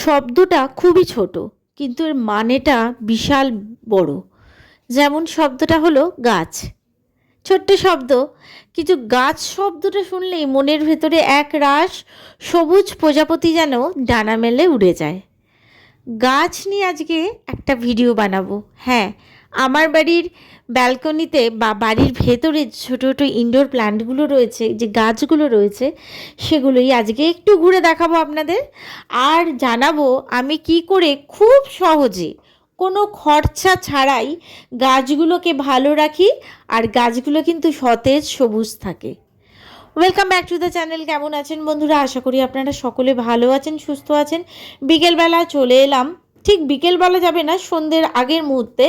শব্দটা খুবই ছোট, কিন্তু এর মানেটা বিশাল বড়। যেমন শব্দটা হলো গাছ, ছোট্ট শব্দ, কিন্তু গাছ শব্দটা শুনলেই মনের ভেতরে এক রাশ সবুজ প্রজাপতি যেন ডানা মেলে উড়ে যায়। গাছ নিয়ে আজকে একটা ভিডিও বানাবো। হ্যাঁ, আমার বাড়ির ব্যালকনিতে বা বাড়ির ভেতরে ছোটো ছোটো ইনডোর প্ল্যান্টগুলো রয়েছে, যে গাছগুলো রয়েছে, সেগুলোই আজকে একটু ঘুরে দেখাবো আপনাদের। আর জানাবো আমি কি করে খুব সহজে কোনো খরচা ছাড়াই গাছগুলোকে ভালো রাখি, আর গাছগুলো কিন্তু সতেজ সবুজ থাকে। Welcome back to the channel. কেমন আছেন বন্ধুরা? আশা করি আপনারা সকলে ভালো আছেন, সুস্থ আছেন। বিকেলবেলা চলে এলাম, ঠিক বিকেলবেলা যাবে না, সন্ধ্যের আগের মুহূর্তে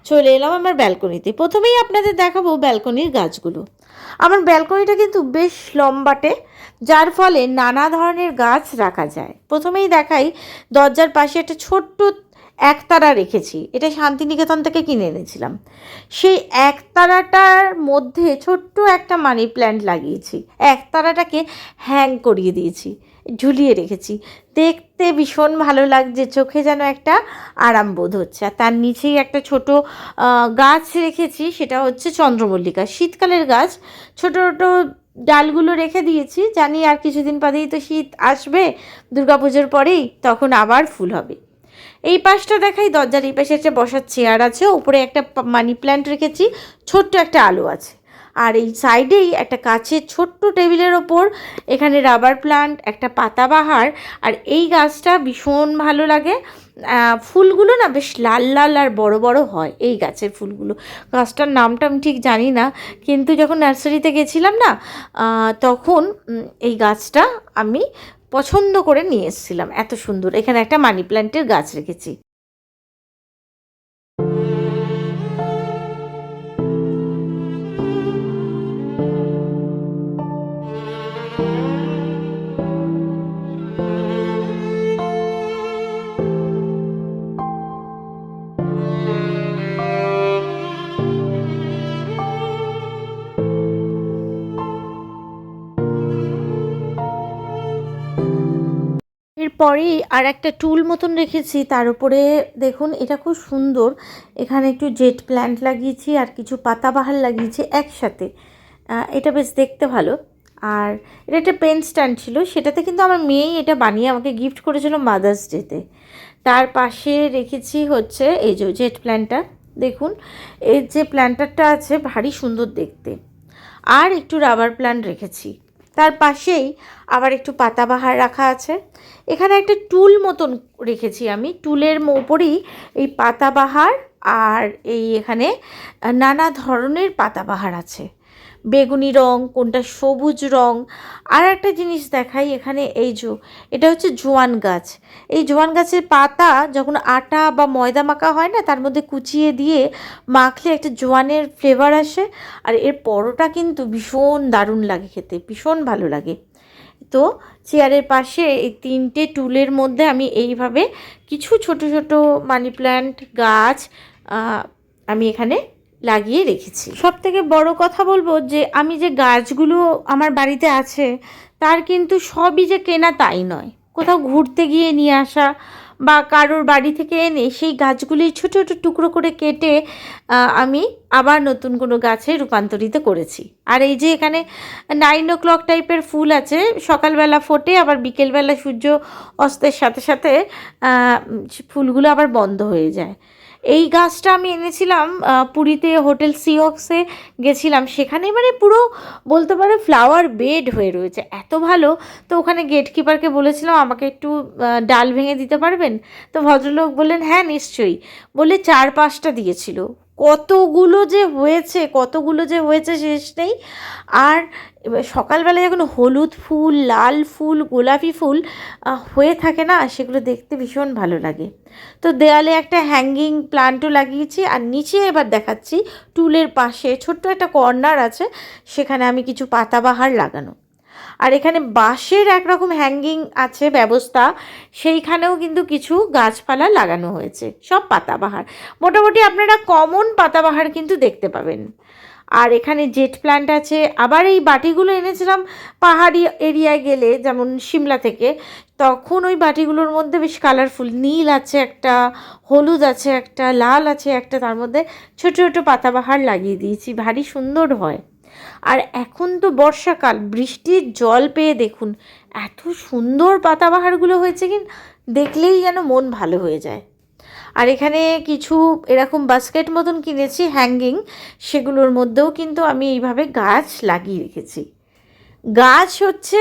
চলে এলাম আমার ব্যালকনিতে। প্রথমেই আপনাদের দেখাবো ব্যালকনির গাছগুলো। আমার ব্যালকনিটা কিন্তু বেশ লম্বাটে, যার ফলে নানা ধরনের গাছ রাখা যায়। প্রথমেই দেখাই, দরজার পাশে একটা ছোট্ট একতারা রেখেছি। এটা শান্তিনিকেতন থেকে কিনে এনেছিলাম। সেই একতারাটার মধ্যে ছোট্ট একটা মানি প্ল্যান্ট লাগিয়েছি। একতারাটাকে হ্যাং করিয়ে দিয়েছি, ঝুলিয়ে রেখেছি। দেখতে ভীষণ ভালো লাগছে, চোখে যেন একটা আরাম বোধ হচ্ছে। আর তার নিচেই একটা ছোট গাছ রেখেছি, সেটা হচ্ছে চন্দ্রমল্লিকা, শীতকালের গাছ। ছোট ছোট ডালগুলো রেখে দিয়েছি, জানি আর কিছুদিন বাদেই তো শীত আসবে, দুর্গাপুজোর পরেই, তখন আবার ফুল হবে। এই পাশটা দেখাই, দরজার এই পাশে একটা বসার চেয়ার আছে, উপরে একটা মানি প্ল্যান্ট রেখেছি, ছোট্ট একটা আলো আছে। আর এই সাইডেই একটা কাচের ছোট্ট টেবিলের ওপর এখানে রাবার প্ল্যান্ট, একটা পাতাবাহার। আর এই গাছটা ভীষণ ভালো লাগে, ফুলগুলো না বেশ লাল লাল আর বড় বড় হয় এই গাছের ফুলগুলো। গাছটার নামটা আমি ঠিক জানি না, কিন্তু যখন নার্সারিতে গেছিলাম না, তখন এই গাছটা আমি পছন্দ করে নিয়ে এসেছিলাম। এত সুন্দর। এখানে একটা মানি প্ল্যান্টের গাছ রেখেছি। এরপরেই আর একটা টুল মতন রেখেছি, তার উপরে দেখুন, এটা খুব সুন্দর। এখানে একটু জেট প্ল্যান্ট লাগিয়েছি আর কিছু পাতাবাহার লাগিয়েছি একসাথে। এটা বেশ দেখতে ভালো। আর এটা একটা পেন স্ট্যান্ড ছিল, সেটাতে কিন্তু আমার মেয়েই এটা বানিয়ে আমাকে গিফট করেছিল মাদার্স ডেতে। তার পাশে রেখেছি হচ্ছে এই যে জেট প্ল্যান্টটা। দেখুন, এর যে প্ল্যান্টারটা আছে ভারী সুন্দর দেখতে। আর একটু রাবার প্ল্যান্ট রেখেছি। তার পাশেই আবার একটু পাতাবাহার রাখা আছে। এখানে একটা টুল মতন রেখেছি আমি, টুলের ওপরেই এই পাতাবাহার। আর এই এখানে নানা ধরনের পাতাবাহার আছে, বেগুনি রং, কোনটা সবুজ রং। আর একটা জিনিস দেখাই, এখানে এই যে এটা হচ্ছে জোয়ান গাছ। এই জোয়ান গাছের পাতা যখন আটা বা ময়দা মাখা হয় না, তার মধ্যে কুচিয়ে দিয়ে মাখলে একটা জোয়ানের ফ্লেভার আসে। আর এর পরোটা কিন্তু ভীষণ দারুণ লাগে খেতে, ভীষণ ভালো লাগে। তো চেয়ারের পাশে এই তিনটে টুলের মধ্যে আমি এইভাবে কিছু ছোট ছোট মানি প্ল্যান্ট গাছ আমি এখানে লাগিয়ে রেখেছি। সব থেকে বড় কথা বলবো যে আমি যে গাছগুলো আমার বাড়িতে আছে, তার কিন্তু সবই যে কেনা তাই নয়। কোথাও ঘুরতে গিয়ে নিয়ে আসা বা কারোর বাড়ি থেকে এনে সেই গাছগুলি ছোটো ছোটো টুকরো করে কেটে আমি আবার নতুন কোনো গাছে রূপান্তরিত করেছি। আর এই যে এখানে 9 o'clock টাইপের ফুল আছে, সকালবেলা ফোটে, আবার বিকেলবেলা সূর্য অস্তের সাথে সাথে ফুলগুলো আবার বন্ধ হয়ে যায়। এই গাছটা আমি এনেছিলাম পুরীতে, হোটেল সিওক্সে গেছিলাম, সেখানে মানে পুরো বলতে পারো ফ্লাওয়ার বেড হয়ে রয়েছে, এত ভালো। তো ওখানে গেটকিপারকে বলেছিলাম আমাকে একটু ডাল ভেঙে দিতে পারবেন? তো ভদ্রলোক বললেন হ্যাঁ নিশ্চয়ই, বলে 4-5টা দিয়েছিল। কতগুলো যে হয়েছে শেষ নেই। আর এবার সকালবেলা যখন হলুদ ফুল, লাল ফুল, গোলাপি ফুল হয়ে থাকে না, সেগুলো দেখতে ভীষণ ভালো লাগে। তো দেয়ালে একটা হ্যাঙ্গিং প্লান্টও লাগিয়েছি। আর নিচে এবার দেখাচ্ছি, টুলের পাশে ছোট্ট একটা কর্নার আছে, সেখানে আমি কিছু পাতাবাহার লাগানো। আর এখানে বাঁশের একরকম হ্যাঙ্গিং আছে ব্যবস্থা, সেইখানেও কিন্তু কিছু গাছপালা লাগানো হয়েছে, সব পাতাবাহার। মোটামুটি আপনারা কমন পাতাবাহার কিন্তু দেখতে পাবেন। আর এখানে জেট প্ল্যান্ট আছে। আবার এই বাটিগুলো এনেছিলাম পাহাড়ি এরিয়ায় গেলে, যেমন সিমলা থেকে, তখন ওই বাটিগুলোর মধ্যে বেশ কালারফুল নীল আছে একটা, হলুদ আছে একটা, লাল আছে একটা, তার মধ্যে ছোটো ছোটো পাতাবাহার লাগিয়ে দিয়েছি, ভারী সুন্দর হয়। আর এখন তো বর্ষাকাল, বৃষ্টির জল পেয়ে দেখুন এত সুন্দর পাতাবাহারগুলো হয়েছে, কি দেখলেই যেন মন ভালো হয়ে যায়। আর এখানে কিছু এরকম বাস্কেট মতন কিনেছি হ্যাঙ্গিং, সেগুলোর মধ্যেও কিন্তু আমি এইভাবে গাছ লাগিয়ে রেখেছি। গাছ হচ্ছে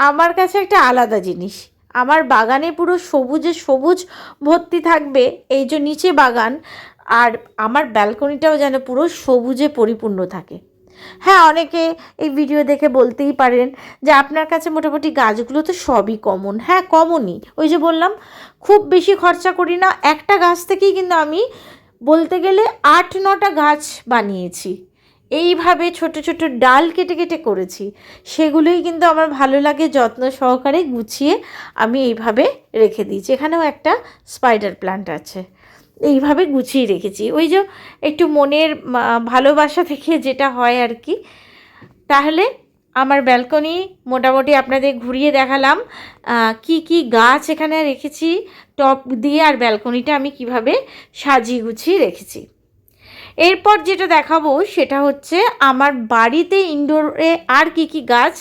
আমার কাছে একটা আলাদা জিনিস। আমার বাগানে পুরো সবুজে সবুজ ভর্তি থাকবে, এই যে নিচে বাগান, আর আমার ব্যালকনিটাও যেন পুরো সবুজে পরিপূর্ণ থাকে। হ্যাঁ, অনেকে এই ভিডিও দেখে বলতেই পারেন যে আপনার কাছে মোটামুটি গাছগুলো তো সবই কমন। হ্যাঁ, কমনই, ওই যে বললাম খুব বেশি খরচা করি না। একটা গাছ থেকেই কিন্তু আমি বলতে গেলে 8-9টা গাছ বানিয়েছি। এইভাবে ছোট ছোট ডাল কেটে কেটে করেছি, সেগুলোই কিন্তু আমার ভালো লাগে, যত্ন সহকারে গুছিয়ে আমি এইভাবে রেখে দিয়েছি। এখানেও একটা স্পাইডার প্ল্যান্ট আছে, এইভাবে গুছিয়ে রেখেছি, ওই যে একটু মনের ভালোবাসা থেকে যেটা হয় আর কি। তাহলে আমার ব্যালকনি মোটামুটি আপনাদের ঘুরিয়ে দেখালাম কি কি গাছ এখানে রেখেছি টব দিয়ে, আর ব্যালকনিটা আমি কিভাবে সাজিয়ে গুছিয়ে রেখেছি। এরপর যেটা দেখাবো সেটা হচ্ছে আমার বাড়িতে ইনডোরে আর কি কি গাছ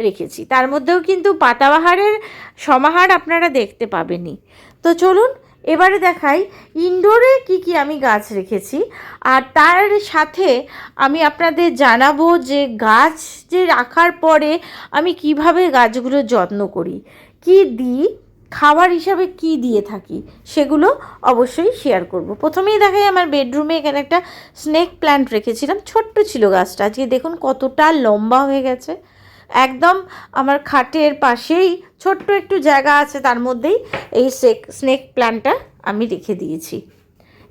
রেখেছি, তার মধ্যেও কিন্তু পাতাবাহারের সমাহার আপনারা দেখতে পাবেনই। তো চলুন এবারে দেখাই ইনডোরে কি কি আমি গাছ রেখেছি, আর তার সাথে আমি আপনাদের জানাবো যে গাছ যে রাখার পরে আমি কিভাবে গাছগুলোর যত্ন করি, কি দিই, খাবার হিসাবে কি দিয়ে থাকি, সেগুলো অবশ্যই শেয়ার করব। প্রথমেই দেখাই আমার বেডরুমে এখানে একটা স্নেক প্ল্যান্ট রেখেছিলাম, ছোট্ট ছিল গাছটা, আজকে দেখুন কতটা লম্বা হয়ে গেছে। একদম আমার খাটের পাশেই ছোট্ট একটু জায়গা আছে, তার মধ্যেই এই স্নেক প্ল্যান্টটা আমি রেখে দিয়েছি।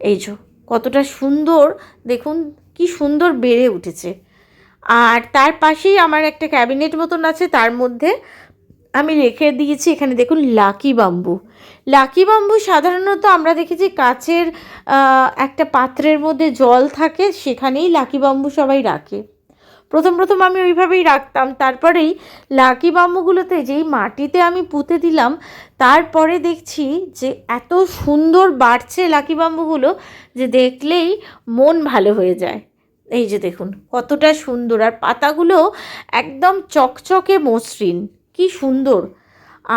এই যে কতটা সুন্দর, দেখুন কি সুন্দর বেড়ে উঠেছে। আর তার পাশেই আমার একটা ক্যাবিনেট মতন আছে, তার মধ্যে আমি রেখে দিয়েছি এখানে দেখুন লাকি বাম্বু। লাকি বাম্বু সাধারণত আমরা দেখেছি কাচের একটা পাত্রের মধ্যে জল থাকে, সেখানেই লাকি বাম্বু সবাই রাখে। প্রথম প্রথম আমি ওইভাবেই রাখতাম, তারপরেই লাকি বাম্বুগুলোতে যেই মাটিতে আমি পুঁতে দিলাম, তারপরে দেখছি যে এত সুন্দর বাড়ছে লাকি বাম্বুগুলো যে দেখলেই মন ভালো হয়ে যায়। এই যে দেখুন কতটা সুন্দর, আর পাতাগুলো একদম চকচকে মসৃণ, কি সুন্দর।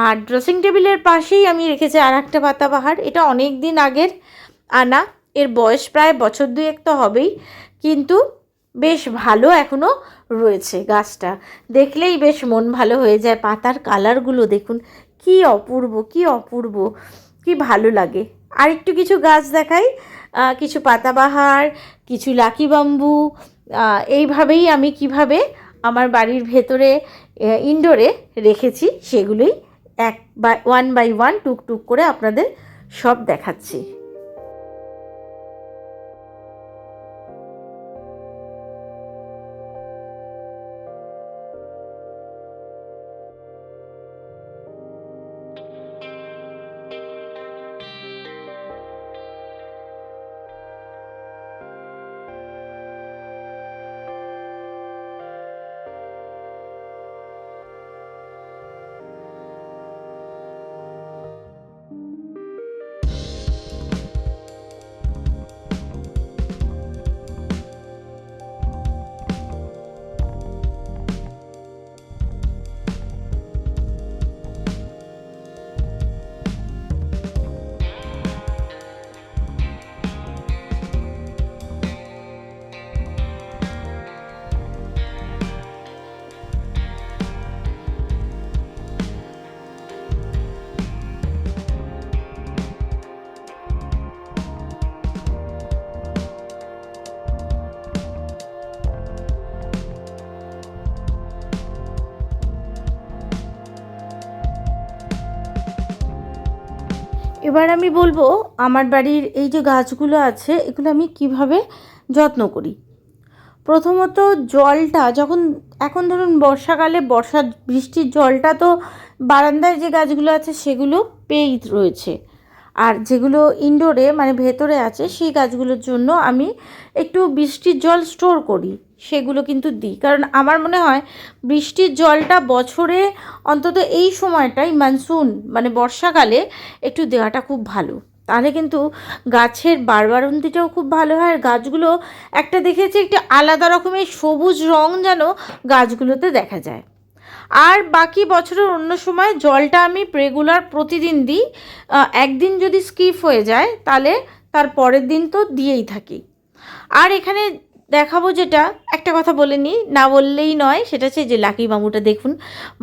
আর ড্রেসিং টেবিলের পাশেই আমি রেখেছি আর একটা পাতাবাহার, এটা অনেক দিন আগের আনা, এর বয়স প্রায় বছর 2 তো হবেই, কিন্তু বেশ ভালো এখনও রয়েছে। গাছটা দেখলেই বেশ মন ভালো হয়ে যায়, পাতার কালারগুলো দেখুন কি অপূর্ব, কি অপূর্ব, কি ভালো লাগে। আর একটু কিছু গাছ দেখাই, কিছু পাতাবাহার, কিছু লাকি বাম্বু, এইভাবেই আমি কিভাবে আমার বাড়ির ভেতরে ইনডোরে রেখেছি সেগুলোই ওয়ান বাই ওয়ান টুকটুক করে আপনাদের সব দেখাচ্ছি। এবার আমি বলবো আমার বাড়ির এই যে গাছগুলো আছে এগুলো আমি কিভাবে যত্ন করি। প্রথমত জলটা যখন, এখন ধরুন বর্ষাকালে বৃষ্টির জলটা তো বারান্দায় যে গাছগুলো আছে সেগুলো পেয়েই রয়েছে, আর যেগুলো ইনডোরে মানে ভেতরে আছে সেই গাছগুলোর জন্য আমি একটু বৃষ্টির জল স্টোর করি, সেগুলো কিন্তু দিই, কারণ আমার মনে হয় বৃষ্টির জলটা বছরে অন্তত এই সময়টাই মনসুন মানে বর্ষাকালে একটু দেওয়াটা খুব ভালো। তাহলে কিন্তু গাছের বাড়বাড়ন্তিটাও খুব ভালো হয়, আর গাছগুলো একটা দেখেছি একটা আলাদা রকমের সবুজ রং যেন গাছগুলোতে দেখা যায়। আর বাকি বছরের অন্য সময় জলটা আমি রেগুলার প্রতিদিন দিই। একদিন যদি স্কিপ হয়ে যায় তাহলে তার পরের দিন তো দিয়েই থাকি। আর এখানে দেখাবো যেটা, একটা কথা বলে নিই, না বললেই নয়, সেটা হচ্ছে যে লাকি বাম্বুটা দেখুন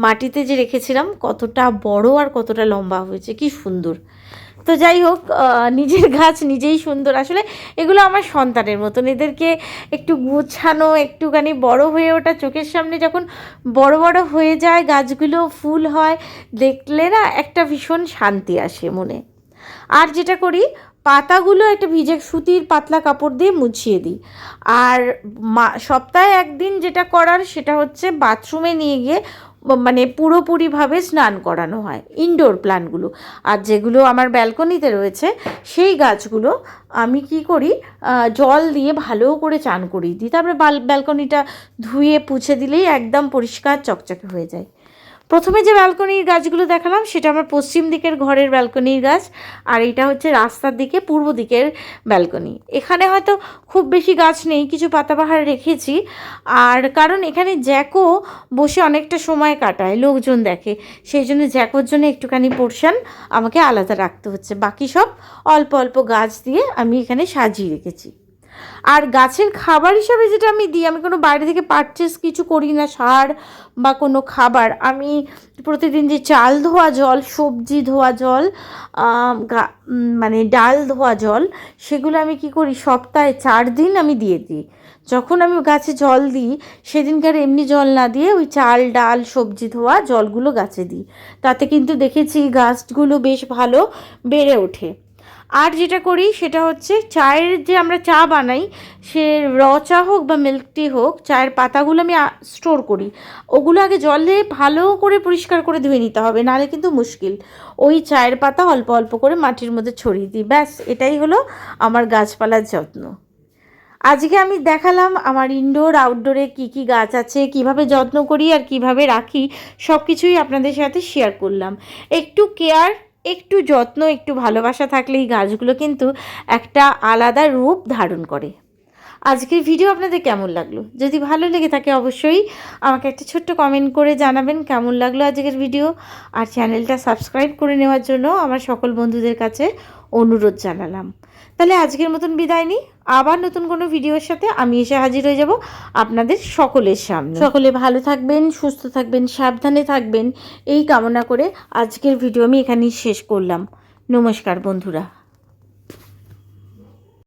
মাটিতে যে রেখেছিলাম কতটা বড় আর কতটা লম্বা হয়েছে, কি সুন্দর। তো যাই হোক, নিজের গাছ নিজেই সুন্দর। আসলে এগুলো আমার সন্তানের মতন, এদেরকে একটু গুছানো, একটুখানি বড় হয়ে ওঠা, চোখের সামনে যখন বড় বড় হয়ে যায় গাছগুলো, ফুল হয়, দেখলে না একটা ভীষণ শান্তি আসে মনে। আর যেটা করি, পাতাগুলো একটা ভিজে সুতির পাতলা কাপড় দিয়ে মুছিয়ে দিই। আর সপ্তাহে একদিন যেটা করার সেটা হচ্ছে বাথরুমে নিয়ে গিয়ে মানে পুরোপুরিভাবে স্নান করানো হয় ইনডোর প্ল্যান্টগুলো। আর যেগুলো আমার ব্যালকনিতে রয়েছে সেই গাছগুলো আমি কি করি, জল দিয়ে ভালো করে চান করিয়ে দিই, তারপরে ব্যালকনিটা ধুয়ে পুছে দিলেই একদম পরিষ্কার চকচকে হয়ে যায়। প্রথমে যে ব্যালকনির গাছগুলো দেখালাম সেটা আমার পশ্চিম দিকের ঘরের ব্যালকনির গাছ, আর এটা হচ্ছে রাস্তার দিকে পূর্ব দিকের ব্যালকনি। এখানে হয়তো খুব বেশি গাছ নেই, কিছু পাতাবাহার রেখেছি, আর কারণ এখানে জ্যাকো বসে অনেকটা সময় কাটায়, লোকজন দেখে, সেই জন্য জ্যাকোর জন্য একটুখানি পোর্শন আমাকে আলাদা রাখতে হচ্ছে। বাকি সব অল্প অল্প গাছ দিয়ে আমি এখানে সাজিয়ে রেখেছি। আর গাছের খাবার হিসাবে যেটা আমি দিই, আমি কোনো বাইরে থেকে পারচেস কিছু করি না, সার বা কোনো খাবার। আমি প্রতিদিন যে চাল ধোয়া জল, সবজি ধোয়া জল, মানে ডাল ধোয়া জল, সেগুলো আমি কি করি সপ্তাহে 4 দিন আমি দিয়ে দিই। যখন আমি গাছে জল দিই সেদিনকার এমনি জল না দিয়ে ওই চাল ডাল সবজি ধোয়া জলগুলো গাছে দিই। তাতে কিন্তু দেখেছি গাছগুলো বেশ ভালো বেড়ে ওঠে। আর যেটা করি সেটা হচ্ছে চায়ের যে আমরা চা বানাই, সে র চা হোক বা মিল্ক টি হোক, চায়ের পাতাগুলো আমি স্টোর করি। ওগুলো আগে জলে ভালো করে পরিষ্কার করে ধুয়ে নিতে হবে, নাহলে কিন্তু মুশকিল। ওই চায়ের পাতা অল্প অল্প করে মাটির মধ্যে ছড়িয়ে দিই, ব্যাস এটাই হলো আমার গাছপালার যত্ন। আজকে আমি দেখালাম আমার ইনডোর আউটডোরে কী কী গাছ আছে, কিভাবে যত্ন করি আর কিভাবে রাখি, সব কিছুই আপনাদের সাথে শেয়ার করলাম। একটু কেয়ার, একটু যত্ন, একটু ভালোবাসা থাকলেই গাছগুলো কিন্তু একটা আলাদা রূপ ধারণ করে। আজকের ভিডিও আপনাদের কেমন লাগলো? যদি ভালো লেগে থাকে অবশ্যই আমাকে একটা ছোট্ট কমেন্ট করে জানাবেন কেমন লাগলো আজকের ভিডিও। আর চ্যানেলটা সাবস্ক্রাইব করে নেওয়ার জন্য আমার সকল বন্ধুদের কাছে অনুরোধ জানালাম। তাহলে আজকের মতন বিদায় নিই, আবার নতুন কোনো ভিডিওর সাথে আমি এসে হাজির হয়ে যাব আপনাদের সকলের সামনে। সকলে ভালো থাকবেন, সুস্থ থাকবেন, সাবধানে থাকবেন, এই কামনা করে আজকের ভিডিও আমি এখানেই শেষ করলাম। নমস্কার বন্ধুরা।